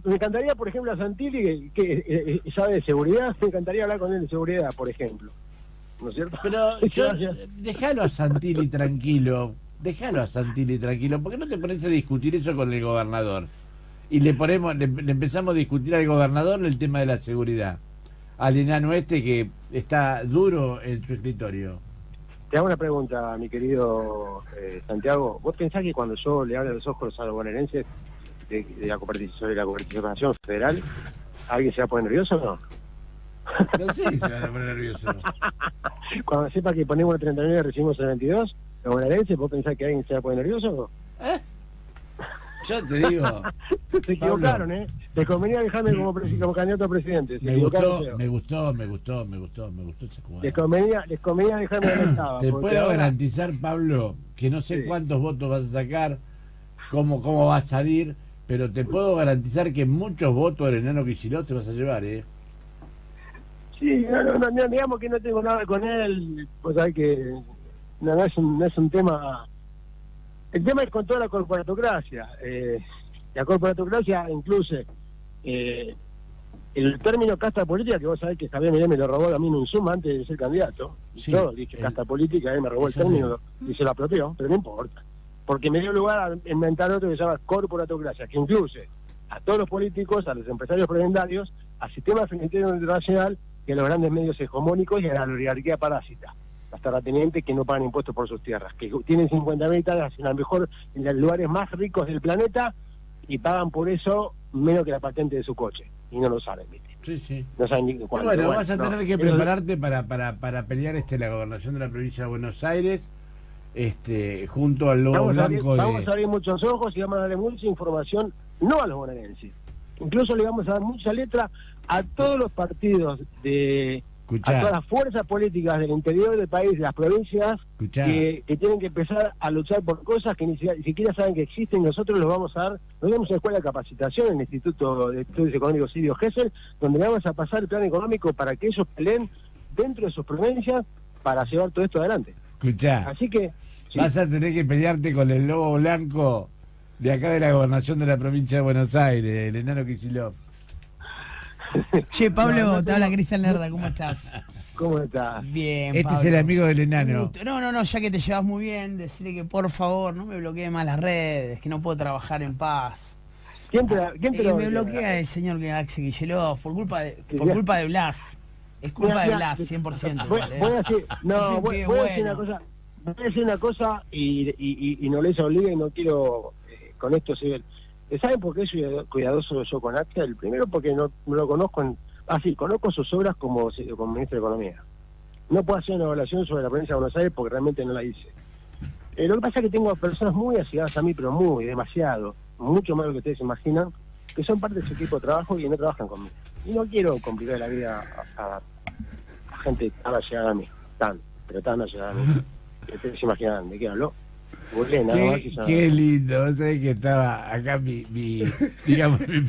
me encantaría, por ejemplo, a Santilli, que sabe de seguridad, me encantaría hablar con él de seguridad, por ejemplo. ¿No es cierto? Pero déjalo a Santilli tranquilo. ¿Por qué no te pones a discutir eso con el gobernador? Y le empezamos a discutir al gobernador el tema de la seguridad. Al enano que está duro en su escritorio. Te hago una pregunta, mi querido Santiago. ¿Vos pensás que cuando yo le abro los ojos a los bonaerenses sobre la cooperación federal, alguien se va a poner nervioso o no? No sé si se van a poner nerviosos. Cuando sepa que ponemos el 39 y recibimos el 22, los bonaerenses, ¿vos pensás que alguien se va a poner nervioso o no? Yo te digo. Se equivocaron, ¿eh? Les convenía dejarme como candidato a presidente. Se Me equivocaron feo. gustó esa jugada. Les convenía dejarme donde estaba. Te porque puedo ahora- garantizar, Pablo, que no sé Sí. cuántos votos vas a sacar, cómo va a salir, pero te puedo garantizar que muchos votos del enano Kicillof te vas a llevar, ¿eh? Sí, no, digamos que no tengo nada con él, pues hay que no es un tema. El tema es con toda la corporatocracia. La corporatocracia incluye el término casta política, que vos sabés que Javier Milei me lo robó a mí en un Zoom antes de ser candidato. Sí, Yo dije casta política, él me robó el eso término y se lo apropió, pero no importa. Porque me dio lugar a inventar otro que se llama corporatocracia, que incluye a todos los políticos, a los empresarios prebendarios, al sistema financiero internacional y a los grandes medios hegemónicos y a la oligarquía parásita, las terratenientes que no pagan impuestos por sus tierras, que tienen 50.000 hectáreas en los lugares más ricos del planeta y pagan por eso menos que la patente de su coche y no lo saben, ¿viste? Sí. No saben ni cuánto. Bueno, vas a tener que Eso- prepararte para pelear la gobernación de la provincia de Buenos Aires, junto al lobo Vamos blanco a abrir muchos ojos y vamos a darle mucha información, no a los bonaerenses. Incluso le vamos a dar mucha letra a todos los partidos a todas las fuerzas políticas del interior del país, de las provincias, que tienen que empezar a luchar por cosas que ni siquiera saben que existen. Nosotros los vamos a dar, nos damos una escuela de capacitación en el Instituto de Estudios Económicos Silvio Gesell, donde le vamos a pasar el plan económico para que ellos peleen dentro de sus provincias para llevar todo esto adelante. Escuchá, Así que Sí. Vas a tener que pelearte con el lobo blanco de acá de la gobernación de la provincia de Buenos Aires, el enano Kicillof. Che, Pablo, No, no te habla tengo- Cristian Lerda, ¿cómo estás? ¿Cómo estás? Bien, Este Pablo. es el amigo del Un enano. gusto. No, ya que te llevas muy bien, decirle que por favor no me bloquee más las redes, que no puedo trabajar en paz. ¿Quién te lo Me bloquea el señor Axel Kicillof por culpa de Blas. Es culpa Mira, de mira, Blas, 100%. Voy, igual, voy a decir, no, Sí, voy, qué voy a decir bueno. una cosa. Voy a decir una cosa y no les obliga y no quiero con esto ser. ¿Saben por qué soy cuidadoso yo con Axel? Primero porque no lo conozco sí, conozco sus obras como ministro de Economía. No puedo hacer una evaluación sobre la provincia de Buenos Aires porque realmente no la hice. Lo que pasa es que tengo personas muy allegadas a mí, pero muy, demasiado, mucho más de lo que ustedes imaginan, que son parte de su equipo de trabajo y no trabajan conmigo. Y no quiero complicar la vida a gente tan allegada a mí, pero tan allegada a mí. Que ustedes se imaginan de qué hablo. Googleé nada más y ya- Qué lindo, vos sabés que estaba acá mi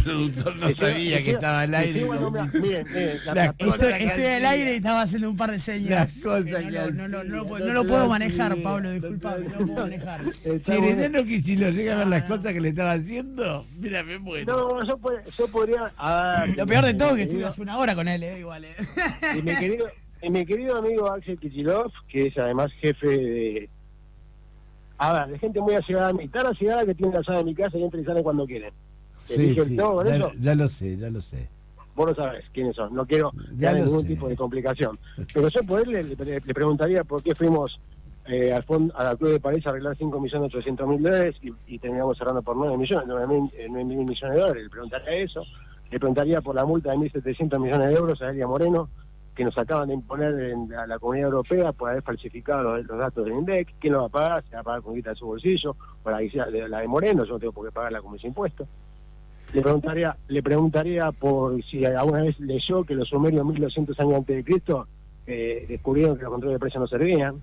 productor no sabía que estaba al aire. Miren, La cosa que Estoy al hacía. aire y estaba haciendo un par de señas. Las cosas Que que hacía, no lo puedo manejar, Pablo, disculpame, no lo puedo manejar. Si el enano Kicillof llega a ver las cosas que le estaba haciendo, mira, me muero. No, yo podría... A ver, Lo peor de todo es que estuve hace una hora con él, igual. Y mi querido amigo Axel Kicillof, que es además jefe de... A ver, de gente muy allegada a mí, tan allegada que tiene la llave de mi casa y entra y sale cuando quieren. ¿Te Sí, dije sí, todo con eso? ya lo sé. Vos no sabés quiénes son, no quiero Ya darle lo ningún sé. tipo de complicación. Pero yo por él le preguntaría por qué fuimos a la Club de París a arreglar 5.800.000 dólares y terminamos cerrando por 9 mil millones de dólares. Le preguntaría eso. Le preguntaría por la multa de 1.700 millones de euros a Elia Moreno, que nos acaban de imponer a la Comunidad Europea por haber falsificado los datos del INDEC. ¿Quién lo va a pagar? Se va a pagar con guita de su bolsillo, o la de Moreno, yo no tengo por qué pagarla como ese impuesto. Le preguntaría por si alguna vez leyó que los sumerios 1200 años antes de Cristo descubrieron que los controles de precios no servían.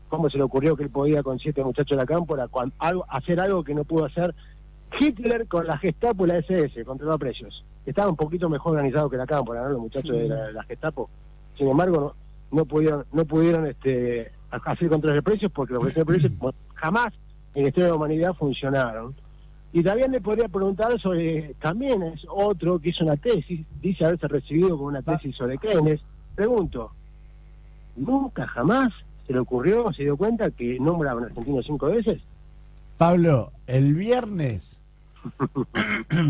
¿Cómo se le ocurrió que él podía con 7 muchachos de la cámpora hacer algo que no pudo hacer Hitler con la Gestapo y la SS, controlar precios? Estaba un poquito mejor organizado que la cámpora, ¿no? Los muchachos de la Gestapo. Sin embargo, no pudieron hacer controles de precios porque los controles de precios jamás en la historia de la humanidad funcionaron. Y también le podría preguntar sobre, también es otro que hizo una tesis, dice haberse recibido con una tesis sobre Keynes. Pregunto, ¿nunca jamás se le ocurrió, se dio cuenta que nombra a un argentino 5 veces? Pablo, el viernes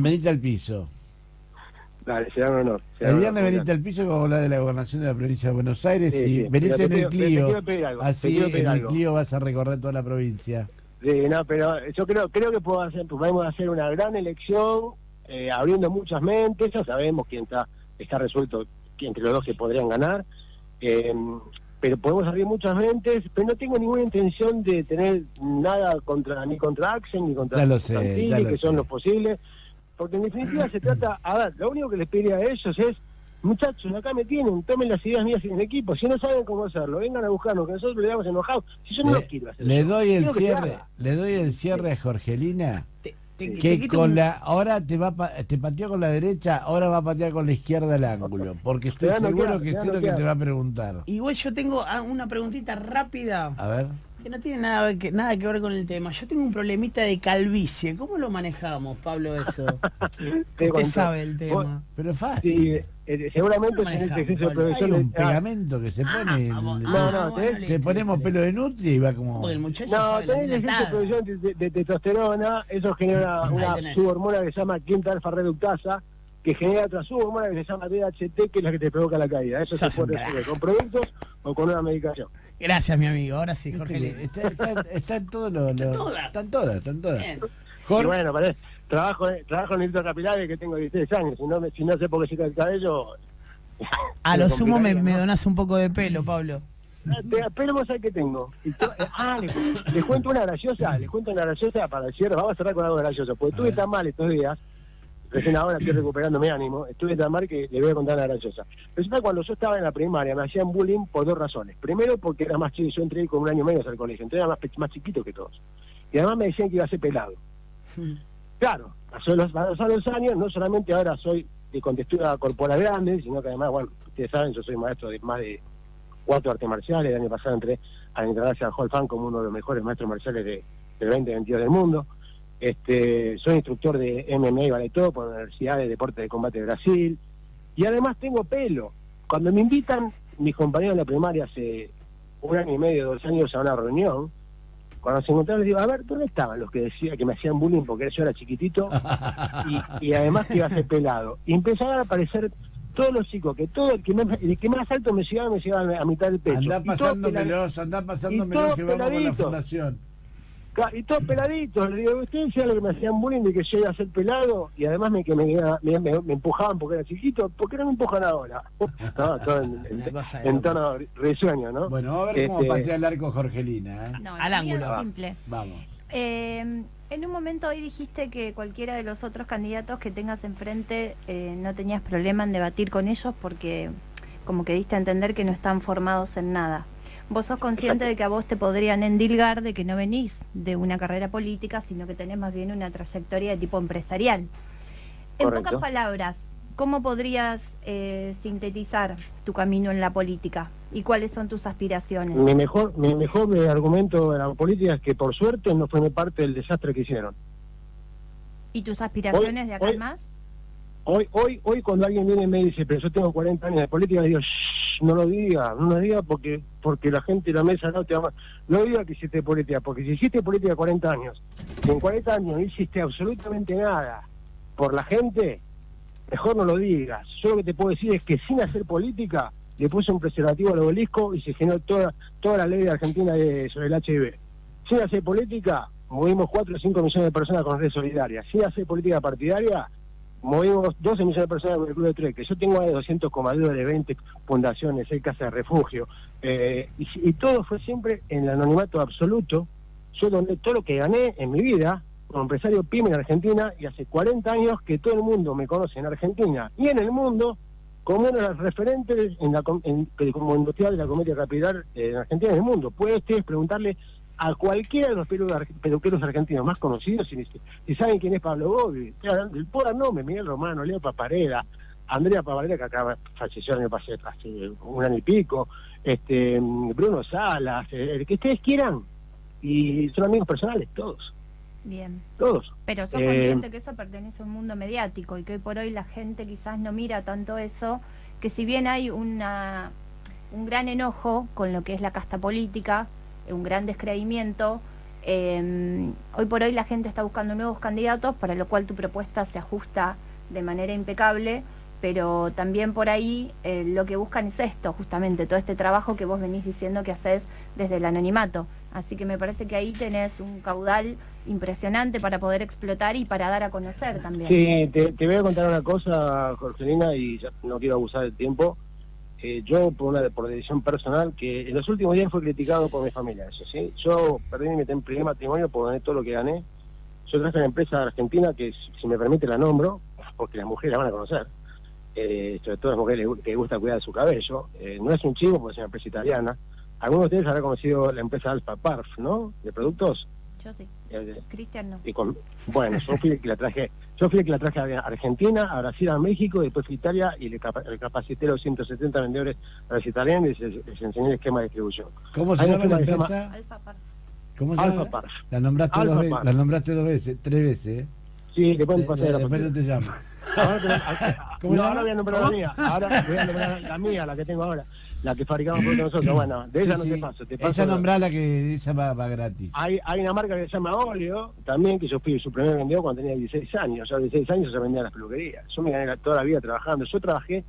venite al piso. Dale, será un honor. El viernes venite al piso como hablar de la gobernación de la provincia de Buenos Aires Sí, y sí. venite Pero en el te Clio. quiero pedir algo, te Así quiero pedir en el algo. Clio vas a recorrer toda la provincia. No, pero yo creo que podemos hacer una gran elección, abriendo muchas mentes. Ya sabemos quién está resuelto entre los dos que podrían ganar, pero podemos abrir muchas mentes. Pero no tengo ninguna intención de tener nada ni contra Axel ni contra Ya lo sé, Santilli, ya lo que son sé. los posibles, porque en definitiva se trata, a ver, lo único que les pediría a ellos es: muchachos, acá me tienen, tomen las ideas mías en el equipo. Si no saben cómo hacerlo, vengan a buscarnos, que nosotros le damos enojados. Si yo no lo quiero hacer. Le yo, doy el quiero que se cierre, haga. le doy el cierre a Jorgelina, Te que quito con un- ahora te pateó con la derecha, ahora va a patear con la izquierda al ángulo, porque estoy Te van a seguro noquear, que te van sé a lo que te noquear. va a preguntar. Igual yo tengo una preguntita rápida A ver. que no tiene nada que ver con el tema. Yo tengo un problemita de calvicie. ¿Cómo lo manejamos, Pablo, eso? Te Usted cuento. sabe el Vos- tema. Pero fácil. Sí, seguramente ¿Cómo tenés manejamos, exceso de Pablo? Hay profesión. un pegamento que se pone. vamos. no, bueno, te ponemos pelo de nutria y va como. Porque el muchacho No, sabe la tenés exceso de neta. producción de testosterona, eso genera Ahí una tenés. subhormona que se llama quinta alfa reductasa, que genera otra subhormona que se llama DHT, que es la que te provoca la caída. Eso se Sos un puede crack. resolver con productos o con una medicación. Gracias, mi amigo. Ahora sí, Viste Jorge. que está en todo lo. todas. Están todas. Bien. Y Jorge, bueno, trabajo en hitos capilares que tengo 16 años. Si no sé por qué se cae el cabello. A lo sumo me complicaría, ¿no? donás un poco de pelo, Pablo. Pero vos sabés que tengo. Les cuento una graciosa para el cierre. Vamos a cerrar con algo gracioso, porque estuve tan mal estos días, recién ahora estoy recuperando mi ánimo, estuve tan mal que les voy a contar una graciosa. Resulta que cuando yo estaba en la primaria me hacían bullying por 2 razones. Primero, porque era más chico, yo entré con 1 año menos al colegio, entonces era más chiquito que todos. Y además me decían que iba a ser pelado. Claro, pasó los años, no solamente ahora soy de contextura corporal grande, sino que además, bueno, ustedes saben, yo soy maestro de más de 4 artes marciales. El año pasado entré a la International Hall of Fame como uno de los mejores maestros marciales del 2022 del mundo. Soy instructor de MMA y Ballet Top por la Universidad de Deportes de Combate de Brasil. Y además tengo pelo. Cuando me invitan mis compañeros de la primaria hace 1 año y medio, 2 años a una reunión, cuando se encontraron les digo, a ver, ¿dónde estaban los que decían que me hacían bullying porque yo era chiquitito y además que iba a ser pelado? Y empezaron a aparecer todos los chicos, que todo el que más alto me llegaba a mitad del pecho. Andá pasándomelos que vamos con la fundación. Y todos peladitos, le digo, ustedes decían lo que me hacían bullying de que yo iba a ser pelado y además me empujaban porque era chiquito. ¿Por qué no me empujan ahora? No, todo en tono risueño, ¿no? Bueno, vamos a ver cómo patea el arco Jorgelina, ¿eh? No, al ángulo. es simple. Vamos. En un momento hoy dijiste que cualquiera de los otros candidatos que tengas enfrente no tenías problema en debatir con ellos porque como que diste a entender que no están formados en nada. Vos sos consciente de que a vos te podrían endilgar de que no venís de una carrera política, sino que tenés más bien una trayectoria de tipo empresarial. En Correcto. pocas palabras, ¿cómo podrías sintetizar tu camino en la política? ¿Y cuáles son tus aspiraciones? Mi mejor argumento de la política es que por suerte no fue parte del desastre que hicieron. ¿Y tus aspiraciones de acá en más? Hoy cuando alguien viene y me dice, pero yo tengo 40 años de política, le digo, no lo diga porque la gente de la mesa no te va a... No diga que hiciste política, porque si hiciste política 40 años, si en 40 años no hiciste absolutamente nada por la gente, mejor no lo digas. Yo lo que te puedo decir es que sin hacer política, le puse un preservativo al obelisco y se generó toda la ley de Argentina sobre el HIV. Sin hacer política, movimos 4 o 5 millones de personas con red solidaria. Sin hacer política partidaria, movimos 12 millones de personas con el Club de Treque. Yo tengo más de 200 comadres de 20 fundaciones, hay casas de refugio. Y todo fue siempre en el anonimato absoluto. Yo doné todo lo que gané en mi vida como empresario pyme en Argentina y hace 40 años que todo el mundo me conoce en Argentina y en el mundo como uno de los referentes como industrial de la comedia capital en Argentina y en el mundo. Puede ustedes preguntarle a cualquiera de los peluqueros argentinos más conocidos si saben quién es Pablo Gobbi. El puro nombre, Miguel Romano, Leo Papareda, Andrea Pavarera, que acá falleció el año pasado, hace 1 año y pico, Bruno Salas, el que ustedes quieran, y son amigos personales, todos. Bien. Todos. Pero sos consciente que eso pertenece a un mundo mediático y que hoy por hoy la gente quizás no mira tanto eso, que si bien hay un gran enojo con lo que es la casta política, un gran descreimiento, hoy por hoy la gente está buscando nuevos candidatos, para lo cual tu propuesta se ajusta de manera impecable, pero también por ahí lo que buscan es esto, justamente, todo este trabajo que vos venís diciendo que haces desde el anonimato. Así que me parece que ahí tenés un caudal impresionante para poder explotar y para dar a conocer también. Sí, te voy a contar una cosa, Jorgelina, y ya no quiero abusar del tiempo. Yo, por decisión personal, que en los últimos días fue criticado por mi familia, eso sí. Yo perdí mi primer matrimonio por ganar todo lo que gané. Yo traje una empresa argentina que, si me permite, la nombro, porque las mujeres la van a conocer. Sobre todo las mujeres que les gusta cuidar su cabello. No es un chivo, porque es una empresa italiana. Algunos de ustedes habrán conocido la empresa Alfa Parf, ¿no? De productos. Yo sí. Cristian no. Bueno, yo fui el que la traje a Argentina, a México, después fui a Italia y le capacité a los 170 vendedores a los italianos y les enseñé el esquema de distribución. ¿Cómo se llama la empresa? Alfa Parf. ¿Cómo se llama? Alfa Parf. La nombraste Alfa 2 veces, Parf. la nombraste 2 veces, 3 veces, ¿eh? Sí, le pueden pasar la Después no te llamo. ¿Cómo se llama? Ahora voy a nombrar la mía. Ahora voy a nombrar la mía, la que tengo ahora. La que fabricamos por nosotros. Bueno, de esa no te paso. Esa nombrala que esa va gratis. Hay una marca que se llama Oleo, también, que yo fui su primer vendedor cuando tenía 16 años. Ya a 16 años se vendía en las peluquerías. Yo me gané toda la vida trabajando. Yo trabajé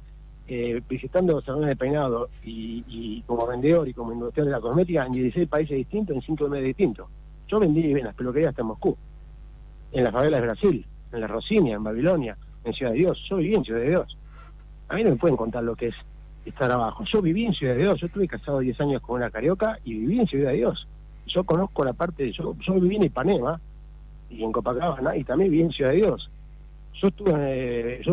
visitando salones de peinado y como vendedor y como industrial de la cosmética en 16 países distintos, en 5 meses distintos. Yo vendí en las peluquerías hasta en Moscú, en las favelas de Brasil, en la Rosinia, en Babilonia, en Ciudad de Dios. Yo viví en Ciudad de Dios. A mí no me pueden contar lo que es estar abajo. Yo viví en Ciudad de Dios. Yo estuve casado 10 años con una carioca y viví en Ciudad de Dios. Yo conozco la parte yo viví en Ipanema y en Copacabana y también viví en Ciudad de Dios. Yo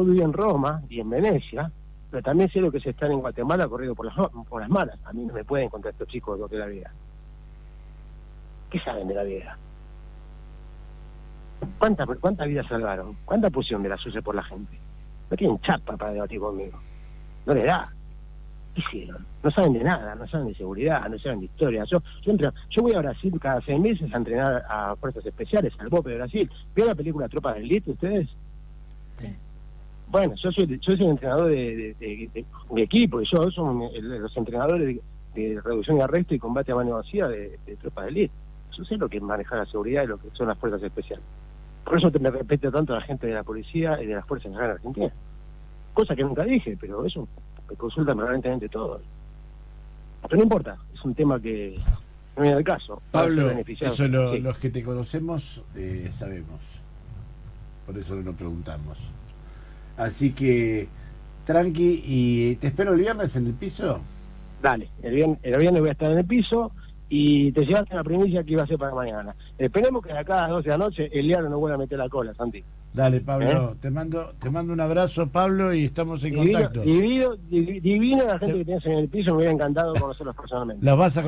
viví en Roma y en Venecia, pero también sé lo que es estar en Guatemala corrido por las malas. A mí no me pueden contar estos chicos lo que es la vida. ¿Qué saben de la vida? ¿Cuántas vidas salvaron? ¿Cuánta pusieron de la sucia por la gente? No tienen chapa para debatir conmigo. No les da. ¿Qué hicieron? No saben de nada, no saben de seguridad, no saben de historia. Yo voy a Brasil cada 6 meses a entrenar a fuerzas especiales, al BOPE de Brasil. ¿Vieron la película Tropas de Elite ustedes? Sí. Bueno, yo soy el entrenador de equipo, y yo somos los entrenadores de reducción y arresto y combate a mano vacía de Tropas de Elite. Yo sé lo que es manejar la seguridad y lo que son las fuerzas especiales. Por eso me respeto tanto a la gente de la policía y de las fuerzas de Argentina. Cosa que nunca dije, pero eso me consultan permanentemente todos. Pero no importa, es un tema que no viene al caso. Pablo, Beneficiado. eso Sí. los que te conocemos sabemos. Por eso nos preguntamos. Así que, tranqui, y te espero el viernes en el piso. Dale, el viernes voy a estar en el piso y te llevaste la primicia que iba a ser para mañana. Esperemos que de acá a las 12 de la noche el diario no vuelva a meter la cola, Santi. Dale, Pablo, te mando un abrazo, Pablo, y estamos en contacto. Divino la gente que tienes en el piso, me hubiera encantado conocerlos personalmente. Los vas a